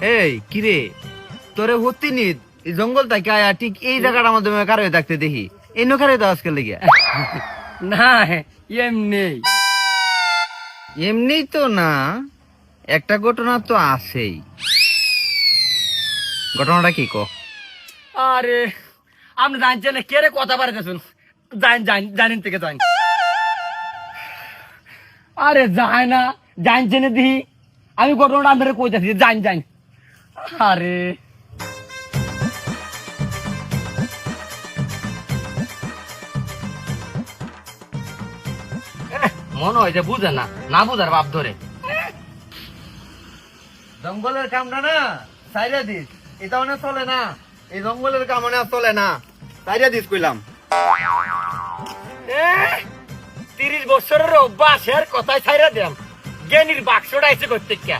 এই কিরে তোরে হতি নি এই জঙ্গল থেকে আয়া ঠিক এই জায়গাটার মধ্যে কারো থাকতে দেখি এই নখারে তো আজকাল লেগে না এমনি এমনি তো না একটা ঘটনা তো আছেই ঘটনাটা কি কো আরে আপনি জানছেন কে রে কথা পারতেছেন জানেন থেকে জান আরে যায় না জানছেন দিহি আমি ঘটনাটা আপনারা কইতাছি জান আরে মনে হয় যে বুঝে না বুঝার বাপ ধরে জঙ্গলের কামটা না সাইরা দিস এটা অনেক চলে না এই জঙ্গলের কাম অনেক চলে না সাইরা দিস কইলাম 30 বছরের অভ্যাস এর কথাই ছাইরা দিলাম জ্ঞানীর বাক্সটা এসে করতে কে